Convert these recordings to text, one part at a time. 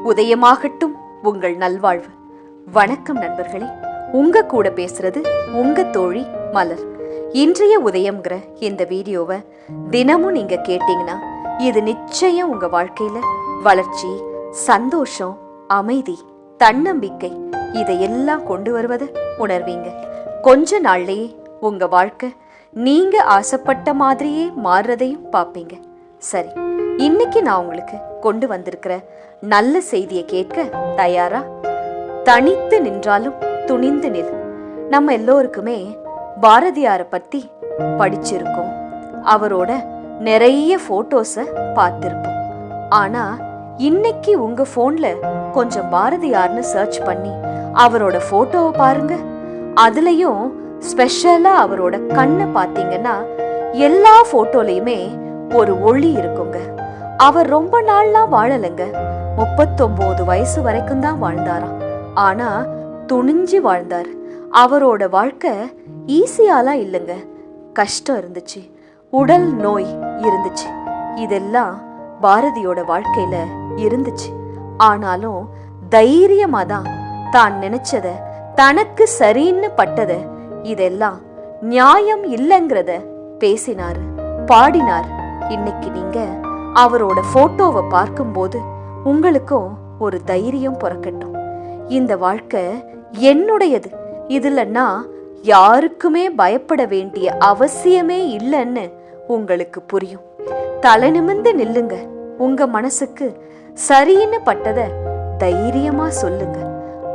உதயமாகட்டும் உங்கள் நல்வாழ்வு. வணக்கம் நண்பர்களே, உங்க கூட பேசுறது உங்க தோழி மலர். இன்றைய உதயம்ங்கிற இந்த வீடியோவை தினமும் நீங்க கேட்டீங்கன்னா இது நிச்சயம் உங்க வாழ்க்கையில வளர்ச்சி, சந்தோஷம், அமைதி, தன்னம்பிக்கை இதையெல்லாம் கொண்டு வருவதை உணர்வீங்க. கொஞ்ச நாள்லயே உங்க வாழ்க்கை நீங்க ஆசைப்பட்ட மாதிரியே மாறுறதையும் பார்ப்பீங்க. சரி, இன்னைக்கு நான் உங்களுக்கு கொண்டு வந்திருக்கிற நல்ல செய்தியை கேட்க தயாரா? தனித்து நின்றாலும் துணிந்து நில். நம்ம எல்லோருக்குமே பாரதியாரை பத்தி படிச்சிருக்கோம், அவரோட நிறைய போட்டோஸை பார்த்திருப்போம். ஆனா இன்னைக்கு உங்க போன்ல கொஞ்சம் பாரதியார்னு சர்ச் பண்ணி அவரோட போட்டோவை பாருங்க. அதுலயும் ஸ்பெஷலா அவரோட கண்ணை பார்த்தீங்கன்னா எல்லா போட்டோலையுமே ஒரு ஒளி இருக்குங்க. அவர் ரொம்ப நாள்லாம் வாழலைங்க, 39 வயசு வரைக்கும் தான் வாழ்ந்தாராம். ஆனா துணிஞ்சு வாழ்ந்தார். அவரோட வாழ்க்கை ஈஸியாலாம் இல்லைங்க, கஷ்டம் இருந்துச்சு, உடல் நோய் இருந்துச்சு, இதெல்லாம் பாரதியோட வாழ்க்கையில இருந்துச்சு. ஆனாலும் தைரியமா தான் தான் நினைச்சத, தனக்கு சரின்னு பட்டத, இதெல்லாம் நியாயம் இல்லைங்கிறத பேசினாரு, பாடினார். இன்னைக்கு நீங்க அவரோட போட்டோவை பார்க்கும்போது உங்களுக்கும் ஒரு தைரியம் பிறக்கட்டும். இந்த வாழ்க்கை என்னுடையது, இதுல நான் யாருக்குமே பயப்பட வேண்டிய அவசியமே இல்லைன்னு உங்களுக்கு புரியும். தலை நிமிர்ந்து நில்லுங்க. உங்க மனசுக்கு சரின்னு பட்டத தைரியமா சொல்லுங்க.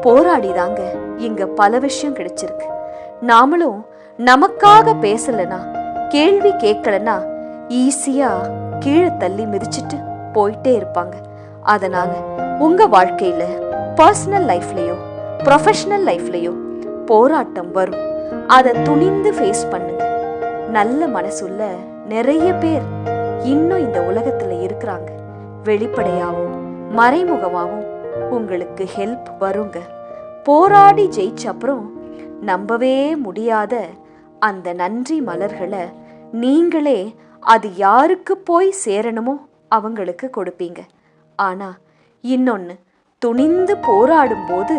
போராடிதாங்க இங்க பல விஷயம் கிடைச்சிருக்கு. நாமளும் நமக்காக பேசலனா, கேள்வி கேட்கலனா ஈஸியா கீழே தள்ளி மிதிச்சிட்டு போயிட்டே இருப்பாங்க. அதனால உங்க வாழ்க்கையில பர்சனல் லைஃப்லயோ ப்ரொஃபஷனல் லைஃப்லயோ போராட்டம் வரும், அதை துணிந்து ஃபேஸ் பண்ணுங்க. நல்ல மனசுள்ள நிறைய பேர் இன்னும் இந்த உலகத்துல இருக்கிறாங்க. வெளிப்படையாவும் மறைமுகமாவும் உங்களுக்கு ஹெல்ப் வருங்க. போராடி ஜெயிச்ச அப்புறம் நம்பவே முடியாத அந்த நன்றி மலர்களை நீங்களே அது யாருக்கு போய் சேரணுமோ அவங்களுக்கு கொடுப்பீங்க. ஆனா இன்னொன்னு, துணிந்து போராடும் போது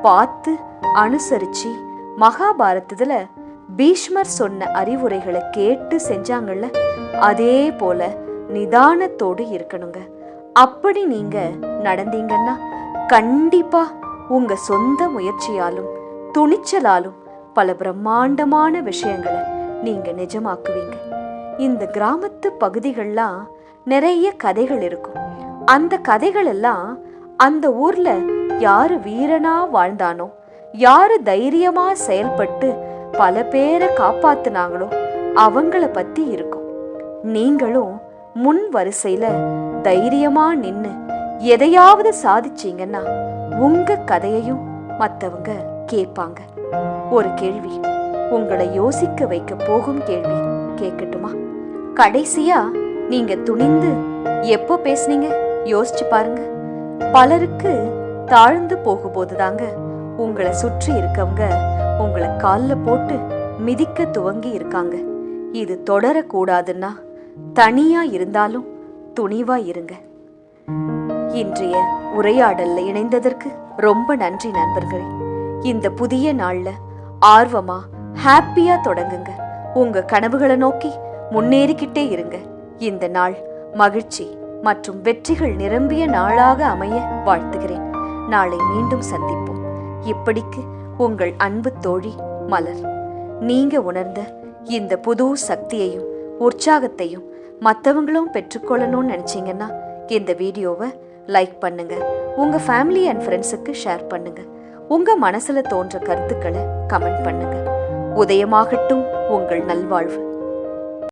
பார்த்து அனுசரிச்சு மகாபாரதத்துல பீஷ்மர் சொன்ன அறிவுரைகளை கேட்டு செஞ்சாங்கல்ல, அதே போல நிதானத்தோடு இருக்கணுங்க. அப்படி நீங்க நடந்தீங்கன்னா கண்டிப்பா உங்க சொந்த முயற்சியாலும் துணிச்சலாலும் பல பிரம்மாண்டமான விஷயங்களை நீங்க நிஜமாக்குவீங்க. இந்த கிராமத்து பகுதிகள்லாம் நிறைய கதைகள் இருக்கும். அந்த கதைகள் எல்லாம் அந்த ஊர்ல யாரு வீரனா வாழ்ந்தானோ, யாரு தைரியமா செயல்பட்டு பல பேரை காப்பாத்துனாங்களோ அவங்கள பத்தி இருக்கும். நீங்களும் முன் வரிசையில தைரியமா நின்னு எதையாவது சாதிச்சீங்கன்னா உங்க கதையையும் மத்தவங்க கேட்பாங்க. ஒரு கேள்வி, உங்களை யோசிக்க வைக்க போகும் கேள்வி கேட்கட்டுமா? கடைசியா நீங்க துணிந்து எப்போ பேசுனீங்க யோசிச்சு பாருங்க. பலருக்கு தாழ்ந்து போகும்போது தாங்க உங்களை சுற்றி இருக்கவங்க உங்களை காலில் போட்டு மிதிக்க துவங்கி இருக்காங்க. இது தொடரக்கூடாதுன்னா தனியா இருந்தாலும் துணிவா இருங்க. இன்றைய உரையாடல்ல இணைந்ததற்கு ரொம்ப நன்றி நண்பர்களே. இந்த புதிய நாள்ல ஆர்வமா ஹாப்பியா தொடங்குங்க. உங்க கனவுகளை நோக்கி முன்னேறிக்கிட்டே இருங்க. இந்த நாள் மகிழ்ச்சி மற்றும் வெற்றிகள் நிரம்பிய நாளாக அமைய வாழ்த்துகிறேன். நாளை மீண்டும் சந்திப்போம். இப்படிக்கு உங்கள் அன்பு தோழி மலர். நீங்க உணர்ந்த இந்த புது சக்தியையும் உற்சாகத்தையும் மற்றவங்களும் பெற்றுக்கொள்ளணும்னு நினைச்சீங்கன்னா இந்த வீடியோவை லைக் பண்ணுங்க, உங்க ஃபேமிலி அண்ட் ஃப்ரெண்ட்ஸுக்கு ஷேர் பண்ணுங்க, உங்க மனசுல தோன்ற கருத்துக்களை கமெண்ட் பண்ணுங்க. உதயமாகட்டும் உங்கள் நல்வாழ்வு.